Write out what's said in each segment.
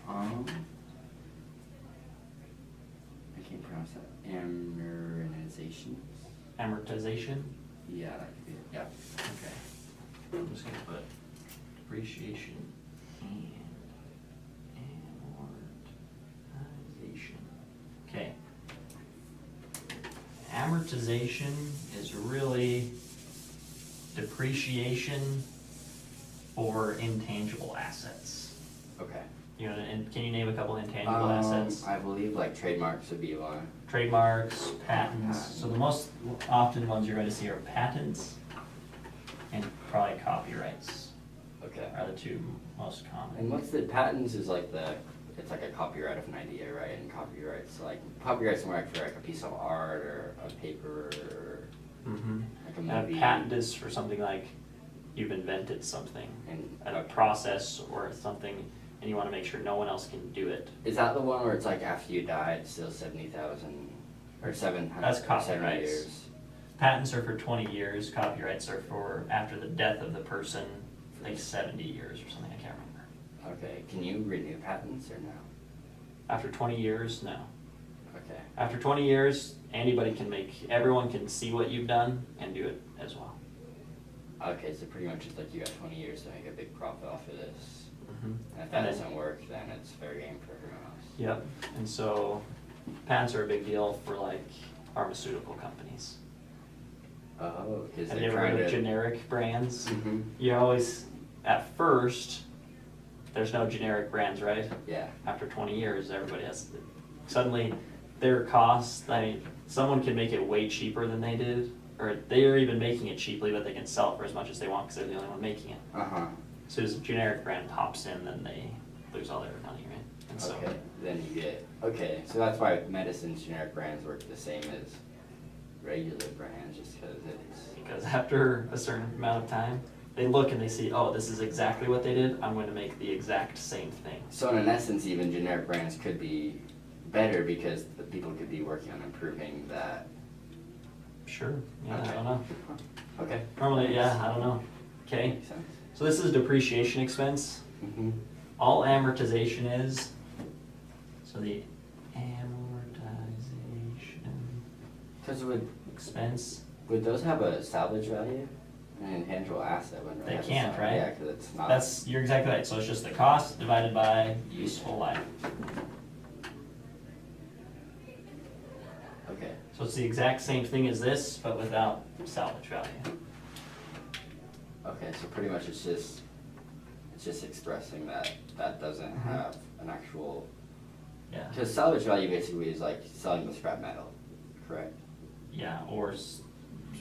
I can't pronounce that. Amortization? Amortization? Yeah, that could be it. Yep. Okay. I'm just gonna put depreciation and amortization. Okay. Amortization is really depreciation for intangible assets. Okay. You know, and can you name a couple intangible assets? I believe like trademarks would be one. Trademarks, patents. So the most often ones you're going to see are patents and probably copyrights Okay. are the two most common. And what's the patents is like it's like a copyright of an idea, right? And copyrights, like copyrights more like for like a piece of art or a paper or like a And a movie. patent is for something like you've invented something, And a process or something, and you want to make sure no one else can do it. is that the one where it's like after you die, it's still 70,000 or 700? That's 70 copyrights. years. Patents are for 20 years, copyrights are for after the death of the person, like 70 years or something, I can't remember. Okay. Can you renew patents or no? After 20 years, no. Okay. After 20 years, everyone can see what you've done and do it as well. Okay, so pretty much it's like you got 20 years to make a big profit off of this. And if that And then- doesn't work, then it's fair game for everyone else. Yep, and so patents are a big deal for like pharmaceutical companies. Oh, because Have they're you ever trying heard of to. generic brands? Mhm. You always, at first, there's no generic brands, right? Yeah. After 20 years, everybody has, suddenly their costs, I mean, someone can make it way cheaper than they did, or they're even making it cheaply, but they can sell it for as much as they want because they're the only one making it. Uh-huh. So as a generic brand hops in, then they lose all their money, right? And so, Okay, then you get, okay, so that's why medicine's generic brands work the same as regular brands, just because it's. because after a certain amount of time, they look and they see, oh, this is exactly what they did, I'm going to make the exact same thing. So in essence, even generic brands could be better because the people could be working on improving that. Sure, yeah, Okay. I don't know. Okay. Normally, yeah, I don't know. Okay, Makes sense. so this is depreciation expense. Mm-hmm. All amortization is, so the amortization Because expense, would those have a salvage value? An intangible asset wouldn't really They have a can't, salvage- right? Yeah, because it's not. you're exactly right, so it's just the cost divided by useful life. Okay. So it's the exact same thing as this, but without salvage value. Okay, so pretty much it's just expressing that doesn't have an actual. Yeah. Because salvage value basically is like selling the scrap metal, correct? Yeah, or it's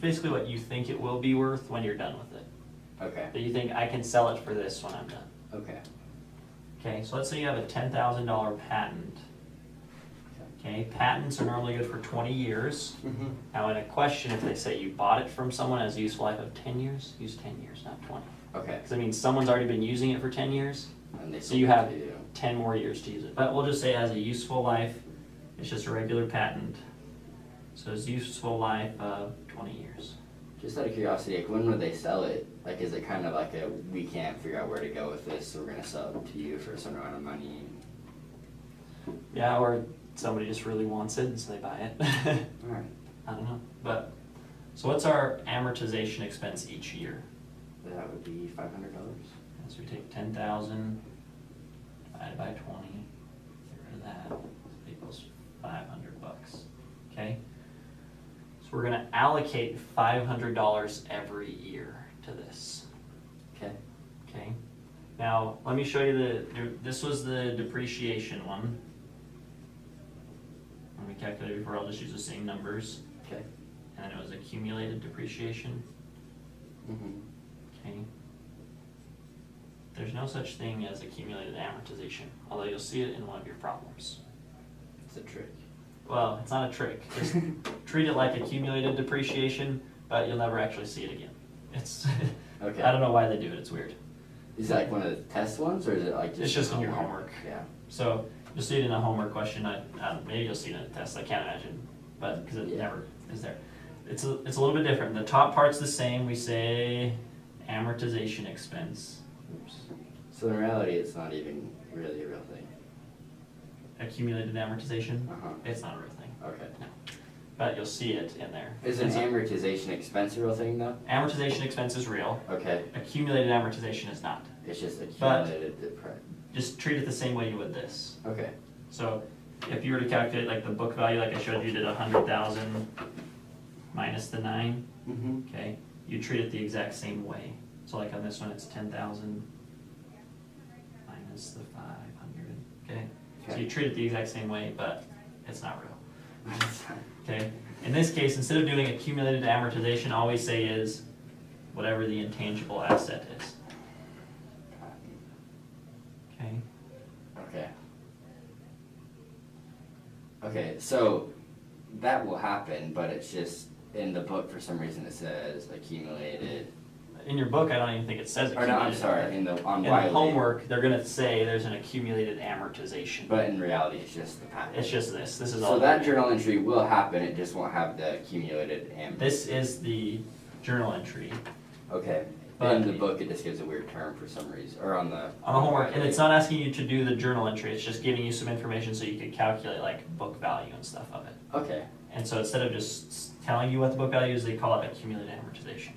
basically what you think it will be worth when you're done with it. Okay. That you think, I can sell it for this when I'm done. Okay. Okay, so let's say you have a $10,000 patent. Okay, patents are normally good for 20 years. Mm-hmm. Now in a question, if they say you bought it from someone as a useful life of 10 years, use 10 years, not 20. Okay. Because I mean, someone's already been using it for 10 years, And they so you sold it have to you. 10 more years to use it. But we'll just say it has a useful life, it's just a regular patent. So it's useful life of 20 years. Just out of curiosity, like when would they sell it? Like is it kind of like we can't figure out where to go with this, so we're gonna sell it to you for a certain amount of money? Yeah, or somebody just really wants it and so they buy it. Alright. I don't know. But so what's our amortization expense each year? That would be $500. So we take 10,000 divided by 20, get rid of that, so it equals $500. Okay? So we're gonna allocate $500 every year to this. Okay. Okay? Now, let me show you this was the depreciation one. When we calculated before, I'll just use the same numbers. Okay. And then it was accumulated depreciation. Mm-hmm. Okay. There's no such thing as accumulated amortization, although you'll see it in one of your problems. It's a trick. Well, it's not a trick. Just treat it like accumulated depreciation, but you'll never actually see it again. It's Okay. I don't know why they do it. It's weird. Is it like one of the test ones, or is it like just? It's just in your homework. Yeah. So you'll see it in a homework question. Maybe you'll see it in a test. I can't imagine, but because it Yeah. never is there. It's a little bit different. The top part's the same. We say amortization expense. Oops. So in reality, it's not even really a real thing. accumulated amortization, Uh-huh. it's not a real thing. Okay. But you'll see it in there. Is an amortization expense a real thing though? Amortization expense is real, Okay, accumulated amortization is not. it's just accumulated depreciation. Just treat it the same way you would this. Okay, So if you were to calculate like the book value, like I showed you, did 100,000 minus the 9, mm-hmm, okay? You treat it the exact same way. So like on this one, it's 10,000 minus the 500, okay? So you treat it the exact same way, but it's not real, okay? In this case, instead of doing accumulated amortization, all we say is whatever the intangible asset is, okay? okay. Okay, so that will happen, but it's just, in the book, for some reason, it says accumulated, In your book, I don't even think it says or accumulated. no, I'm sorry, on In the Wiley. homework, they're gonna say there's an accumulated amortization. But in reality, it's just the pattern. It's just this is all. So that journal entry will happen, it just won't have the accumulated This is the journal entry Okay, But- in the book, it just gives a weird term for some reason, or on the. on the homework, and it's not asking you to do the journal entry, it's just giving you some information so you can calculate like book value and stuff of it. Okay, And so instead of just telling you what the book value is, they call it accumulated amortization.